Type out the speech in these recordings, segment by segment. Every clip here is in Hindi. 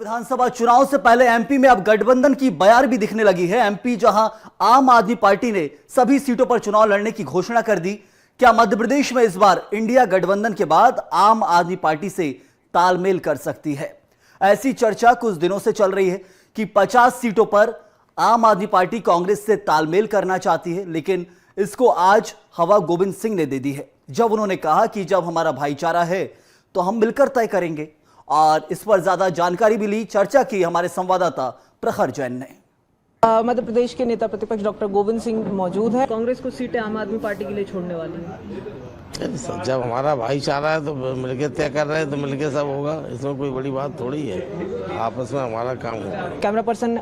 विधानसभा चुनाव से पहले एमपी में अब गठबंधन की बयार भी दिखने लगी है। एमपी जहां आम आदमी पार्टी ने सभी सीटों पर चुनाव लड़ने की घोषणा कर दी। क्या मध्य प्रदेश में इस बार इंडिया गठबंधन के बाद आम आदमी पार्टी से तालमेल कर सकती है? ऐसी चर्चा कुछ दिनों से चल रही है कि 50 सीटों पर आम आदमी पार्टी कांग्रेस से तालमेल करना चाहती है, लेकिन इसको आज हवा गोविंद सिंह ने दे दी है, जब उन्होंने कहा कि जब हमारा भाईचारा है तो हम मिलकर तय करेंगे। और इस पर ज्यादा जानकारी भी ली, चर्चा की हमारे संवाददाता प्रखर जैन ने। मध्य प्रदेश के नेता प्रतिपक्ष डॉक्टर गोविंद सिंह मौजूद हैं। कांग्रेस को सीटें आम आदमी पार्टी के लिए छोड़ने वाली है। जब हमारा भाईचारा है तो मिलके तय कर रहे हैं, तो मिलके सब होगा। इसमें कोई बड़ी बात थोड़ी है, आपस में हमारा काम होगा। कैमरा पर्सन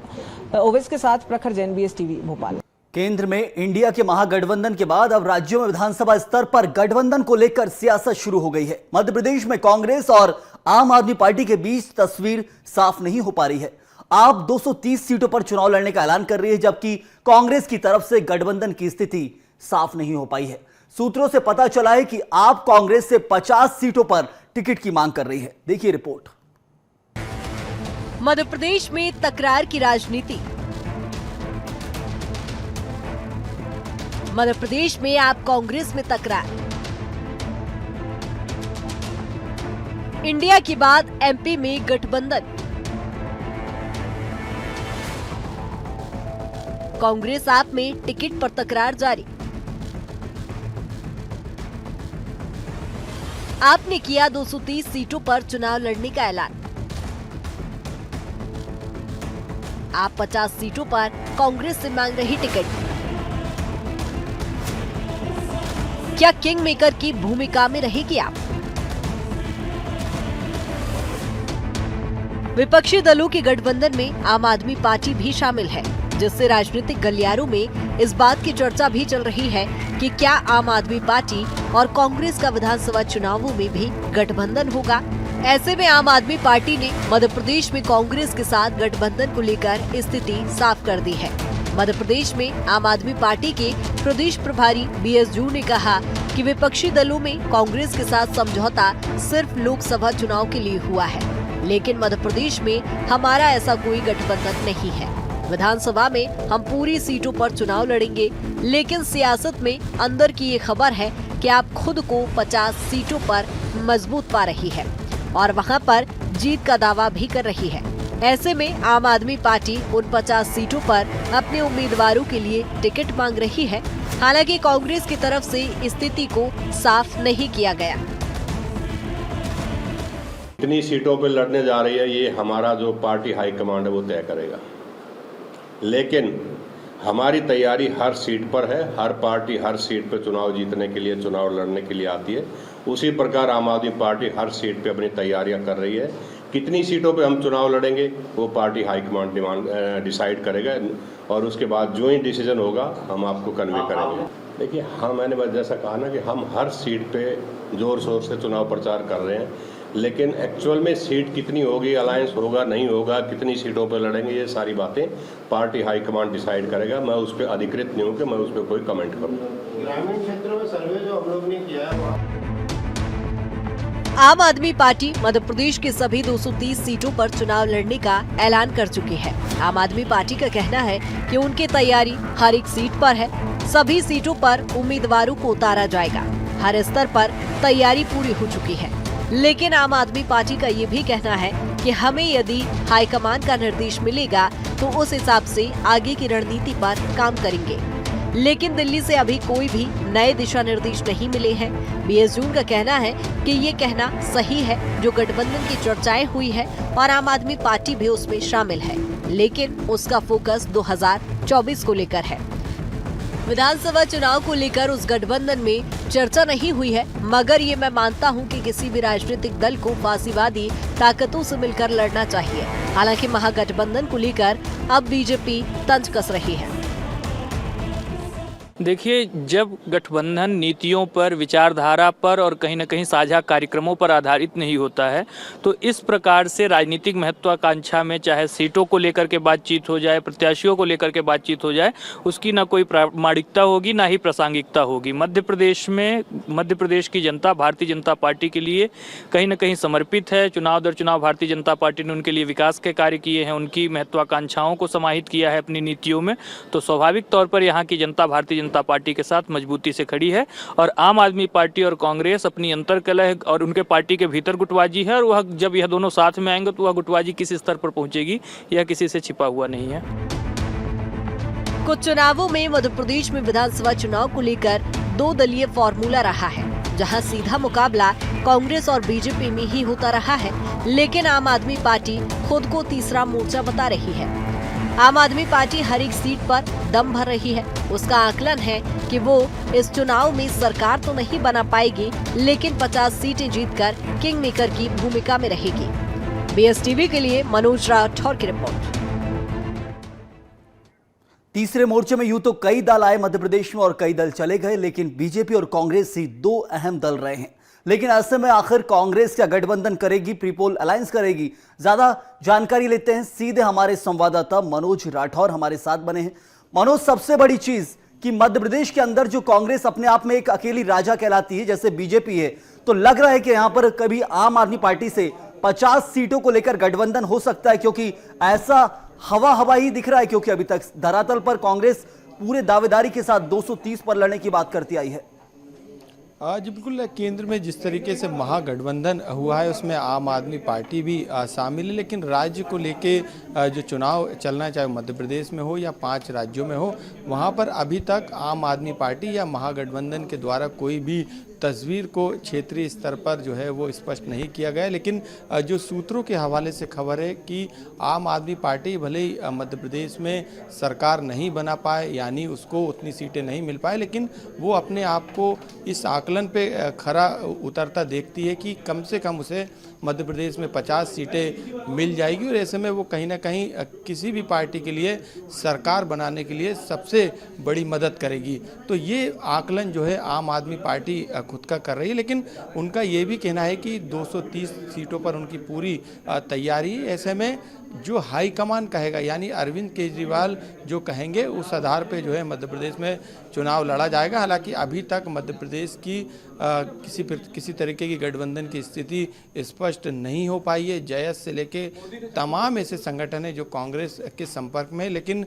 ओवेस के साथ प्रखर जैन, BS टीवी भोपाल। केंद्र में इंडिया के महागठबंधन के बाद अब राज्यों में विधानसभा स्तर पर गठबंधन को लेकर सियासत शुरू हो गई है। मध्य प्रदेश में कांग्रेस और आम आदमी पार्टी के बीच तस्वीर साफ नहीं हो पा रही है। आप 230 सीटों पर चुनाव लड़ने का ऐलान कर रही है, जबकि कांग्रेस की तरफ से गठबंधन की स्थिति साफ नहीं हो पाई है। सूत्रों से पता चला है कि आप कांग्रेस से 50 सीटों पर टिकट की मांग कर रही है। देखिए रिपोर्ट। मध्य प्रदेश में तकरार की राजनीति। मध्य प्रदेश में आप कांग्रेस में तकरार। इंडिया के बाद एमपी में गठबंधन। कांग्रेस आप में टिकट पर तकरार जारी। आपने किया 230 सीटों पर चुनाव लड़ने का ऐलान। आप 50 सीटों पर कांग्रेस से मांग रही टिकट। क्या किंग मेकर की भूमिका में रहेगी आप? विपक्षी दलों के गठबंधन में आम आदमी पार्टी भी शामिल है, जिससे राजनीतिक गलियारों में इस बात की चर्चा भी चल रही है कि क्या आम आदमी पार्टी और कांग्रेस का विधानसभा चुनावों में भी गठबंधन होगा। ऐसे में आम आदमी पार्टी ने मध्य प्रदेश में कांग्रेस के साथ गठबंधन को लेकर स्थिति साफ कर दी है। मध्य प्रदेश में आम आदमी पार्टी के प्रदेश प्रभारी BS जू ने कहा कि विपक्षी दलों में कांग्रेस के साथ समझौता सिर्फ लोकसभा चुनाव के लिए हुआ है, लेकिन मध्य प्रदेश में हमारा ऐसा कोई गठबंधन नहीं है। विधानसभा में हम पूरी सीटों पर चुनाव लड़ेंगे, लेकिन सियासत में अंदर की ये खबर है कि आप खुद को 50 सीटों पर मजबूत पा रही है और वहां पर जीत का दावा भी कर रही है। ऐसे में आम आदमी पार्टी उन 50 सीटों पर अपने उम्मीदवारों के लिए टिकट मांग रही है। हालांकि कांग्रेस की तरफ से स्थिति को साफ नहीं किया गया। कितनी सीटों पर लड़ने जा रही है ये हमारा जो पार्टी हाईकमांड है वो तय करेगा, लेकिन हमारी तैयारी हर सीट पर है। हर पार्टी हर सीट पर चुनाव जीतने के लिए, चुनाव लड़ने के लिए आती है। उसी प्रकार आम आदमी पार्टी हर सीट पे अपनी तैयारियां कर रही है। कितनी सीटों पे हम चुनाव लड़ेंगे वो पार्टी हाईकमांड डिसाइड करेगा, और उसके बाद जो ही डिसीजन होगा हम आपको कन्वे करेंगे। देखिए, हाँ, मैंने बस जैसा कहा ना कि हम हर सीट पे जोर शोर से चुनाव प्रचार कर रहे हैं, लेकिन एक्चुअल में सीट कितनी होगी, अलायंस होगा नहीं होगा, कितनी सीटों पर लड़ेंगे, ये सारी बातें पार्टी हाईकमांड डिसाइड करेगा। मैं उस पर अधिकृत नहीं हूँ कि मैं उस पर कोई कमेंट करूँ। ग्रामीण क्षेत्रों में सर्वे जो हम लोग ने किया है, आम आदमी पार्टी मध्य प्रदेश के सभी 230 सीटों पर चुनाव लड़ने का ऐलान कर चुकी है। आम आदमी पार्टी का कहना है कि उनकी तैयारी हर एक सीट पर है। सभी सीटों पर उम्मीदवारों को उतारा जाएगा। हर स्तर पर तैयारी पूरी हो चुकी है, लेकिन आम आदमी पार्टी का ये भी कहना है कि हमें यदि हाईकमान का निर्देश मिलेगा तो उस हिसाब से आगे की रणनीति पर काम करेंगे, लेकिन दिल्ली से अभी कोई भी नए दिशा निर्देश नहीं मिले हैं। BS जून का कहना है कि ये कहना सही है, जो गठबंधन की चर्चाएं हुई है और आम आदमी पार्टी भी उसमें शामिल है, लेकिन उसका फोकस 2024 को लेकर है। विधानसभा चुनाव को लेकर उस गठबंधन में चर्चा नहीं हुई है, मगर ये मैं मानता हूं कि किसी भी राजनीतिक दल को फासीवादी ताकतों से मिलकर लड़ना चाहिए। हालांकि महागठबंधन को लेकर अब बीजेपी तंज कस रही है। देखिए, जब गठबंधन नीतियों पर, विचारधारा पर और कहीं न कहीं साझा कार्यक्रमों पर आधारित नहीं होता है, तो इस प्रकार से राजनीतिक महत्वाकांक्षा में चाहे सीटों को लेकर के बातचीत हो जाए, प्रत्याशियों को लेकर के बातचीत हो जाए, उसकी ना कोई प्रामाणिकता होगी, ना ही प्रासंगिकता होगी। मध्य प्रदेश की जनता भारतीय जनता पार्टी के लिए कहीं न कहीं समर्पित है। चुनाव दर चुनाव भारतीय जनता पार्टी ने उनके लिए विकास के कार्य किए हैं, उनकी महत्वाकांक्षाओं को समाहित किया है अपनी नीतियों में, तो स्वाभाविक तौर पर यहाँ की जनता भारतीय जनता पार्टी के साथ मजबूती से खड़ी है। और आम आदमी पार्टी और कांग्रेस अपनी अंतर्कलह और उनके पार्टी के भीतर गुटबाजी है, और वह जब यह दोनों साथ में आएंगे तो वह गुटबाजी किस स्तर पर पहुंचेगी, यह किसी से छिपा हुआ नहीं है। कुछ चुनावों में मध्य प्रदेश में विधानसभा चुनाव को लेकर 2 दलीय फॉर्मूला रहा है, जहां सीधा मुकाबला कांग्रेस और बीजेपी में ही होता रहा है, लेकिन आम आदमी पार्टी खुद को तीसरा मोर्चा बता रही है। आम आदमी पार्टी हर एक सीट पर दम भर रही है। उसका आकलन है कि वो इस चुनाव में सरकार तो नहीं बना पाएगी, लेकिन 50 सीटें जीतकर किंग मेकर की भूमिका में रहेगी। BSTV के लिए मनोज राठौर की रिपोर्ट। तीसरे मोर्चे में यूं तो कई दल आए मध्य प्रदेश में और कई दल चले गए, लेकिन बीजेपी और कांग्रेस ही 2 अहम दल रहे हैं। लेकिन ऐसे में आखिर कांग्रेस क्या गठबंधन करेगी, प्रीपोल अलायंस करेगी? ज्यादा जानकारी लेते हैं, सीधे हमारे संवाददाता मनोज राठौर हमारे साथ बने हैं। मनोज, सबसे बड़ी चीज कि मध्य प्रदेश के अंदर जो कांग्रेस अपने आप में एक अकेली राजा कहलाती है, जैसे बीजेपी है, तो लग रहा है कि यहां पर कभी आम आदमी पार्टी से 50 सीटों को लेकर गठबंधन हो सकता है, क्योंकि ऐसा हवा ही दिख रहा है, क्योंकि अभी तक धरातल पर कांग्रेस पूरे दावेदारी के साथ 230 पर लड़ने की बात करती आई है। जी बिल्कुल, केंद्र में जिस तरीके से महागठबंधन हुआ है उसमें आम आदमी पार्टी भी शामिल है, लेकिन राज्य को लेके जो चुनाव चलना है, चाहे मध्य प्रदेश में हो या 5 राज्यों में हो, वहाँ पर अभी तक आम आदमी पार्टी या महागठबंधन के द्वारा कोई भी तस्वीर को क्षेत्रीय स्तर पर जो है वो स्पष्ट नहीं किया गया। लेकिन जो सूत्रों के हवाले से खबर है कि आम आदमी पार्टी भले ही मध्य प्रदेश में सरकार नहीं बना पाए, यानी उसको उतनी सीटें नहीं मिल पाए, लेकिन वो अपने आप को इस आकलन पे खरा उतरता देखती है कि कम से कम उसे मध्य प्रदेश में 50 सीटें मिल जाएगी, और ऐसे में वो कहीं ना कहीं किसी भी पार्टी के लिए सरकार बनाने के लिए सबसे बड़ी मदद करेगी। तो ये आकलन जो है आम आदमी पार्टी खुद का कर रही है, लेकिन उनका ये भी कहना है कि 230 सीटों पर उनकी पूरी तैयारी है। ऐसे में जो हाईकमान कहेगा, यानी अरविंद केजरीवाल जो कहेंगे, उस आधार पे जो है मध्य प्रदेश में चुनाव लड़ा जाएगा। हालांकि अभी तक मध्य प्रदेश की किसी तरीके की गठबंधन की स्थिति स्पष्ट नहीं हो पाई है। जयस से लेके तमाम ऐसे संगठन हैं जो कांग्रेस के संपर्क में, लेकिन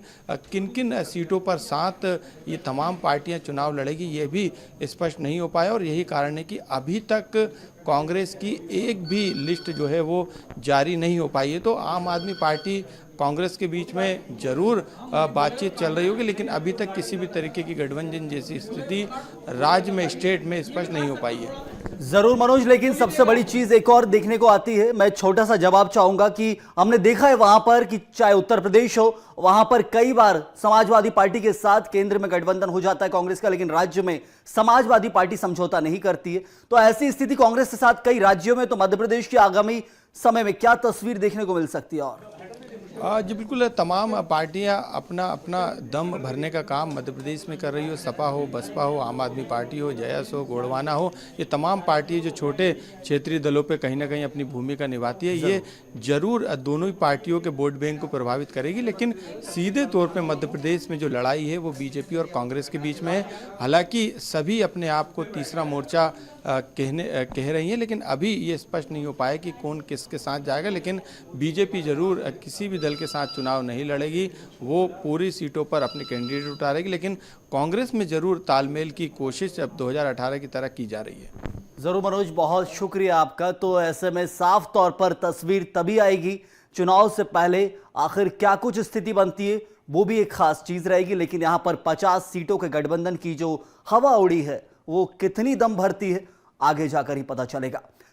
किन किन सीटों पर साथ ये तमाम पार्टियां चुनाव लड़ेगी ये भी स्पष्ट नहीं हो पाया, और यही कारण है कि अभी तक कांग्रेस की एक भी लिस्ट जो है वो जारी नहीं हो पाई है। तो आम आदमी पार्टी कांग्रेस के बीच में जरूर बातचीत चल रही होगी, लेकिन अभी तक किसी भी तरीके की गठबंधन जैसी स्थिति राज्य में, स्टेट में स्पष्ट नहीं हो पाई है। जरूर मनोज, लेकिन सबसे बड़ी चीज एक और देखने को आती है। मैं छोटा सा जवाब चाहूंगा कि हमने देखा है वहां पर कि चाहे उत्तर प्रदेश हो, वहां पर कई बार समाजवादी पार्टी के साथ केंद्र में गठबंधन हो जाता है कांग्रेस का, लेकिन राज्य में समाजवादी पार्टी समझौता नहीं करती है। तो ऐसी स्थिति कांग्रेस के साथ कई राज्यों में, तो मध्य प्रदेश की आगामी समय में क्या तस्वीर देखने को मिल सकती है? और जी बिल्कुल, तमाम पार्टियां अपना अपना दम भरने का काम मध्य प्रदेश में कर रही हो। सपा हो, बसपा हो, आम आदमी पार्टी हो, जयस हो, गोड़वाना हो, ये तमाम पार्टियां जो छोटे क्षेत्रीय दलों पे कहीं ना कहीं अपनी भूमिका निभाती है, ये जरूर दोनों ही पार्टियों के वोट बैंक को प्रभावित करेगी। लेकिन सीधे तौर पे मध्य प्रदेश में जो लड़ाई है वो बीजेपी और कांग्रेस के बीच में है। हालांकि सभी अपने आप को तीसरा मोर्चा कह रही है, लेकिन अभी ये स्पष्ट नहीं हो पाया कि कौन किसके साथ जाएगा। लेकिन बीजेपी जरूर किसी भी दल के साथ चुनाव नहीं लड़ेगी, वो पूरी सीटों पर अपने कैंडिडेट उतारेगी, लेकिन कांग्रेस में जरूर तालमेल की कोशिश अब 2018 की तरह की जा रही है। जरूर मनोज, बहुत शुक्रिया आपका। तो ऐसे में साफ तौर पर तस्वीर तभी आएगी चुनाव से पहले, आखिर क्या कुछ स्थिति बनती है वो भी एक खास चीज रहेगी। लेकिन यहां पर 50 सीटों के गठबंधन की जो हवा उड़ी है वो कितनी दम भरती है, आगे जाकर ही पता चलेगा।